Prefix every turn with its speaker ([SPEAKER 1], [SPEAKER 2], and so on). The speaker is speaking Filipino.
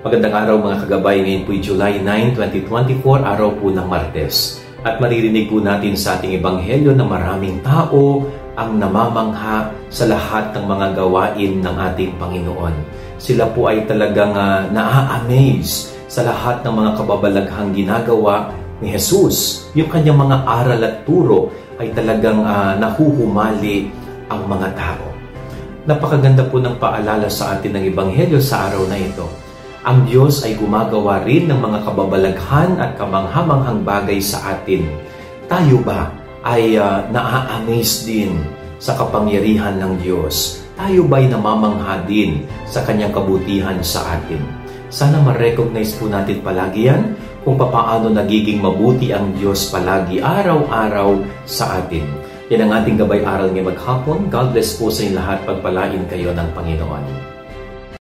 [SPEAKER 1] Magandang araw mga kagabay, ngayon po'y July 9, 2024, araw po ng Martes. At maririnig po natin sa ating ebanghelyo na maraming tao ang namamangha sa lahat ng mga gawain ng ating Panginoon. Sila po ay talagang naa-amaze sa lahat ng mga kababalaghang ginagawa ni Jesus. Yung kanyang mga aral at turo ay talagang nahuhumali ang mga tao. Napakaganda po ng paalala sa atin ng ebanghelyo sa araw na ito. Ang Diyos ay gumagawa rin ng mga kababalaghan at kamanghamanghang bagay sa atin. Tayo ba ay naa-amaze din sa kapangyarihan ng Diyos? Tayo ba ay namamangha din sa kanyang kabutihan sa atin? Sana ma-recognize po natin palagi yan kung papaano nagiging mabuti ang Diyos palagi araw-araw sa atin. Yan ang ating gabay aral ngayong maghapon. God bless po sa inyo lahat. Pagpalain kayo ng Panginoon.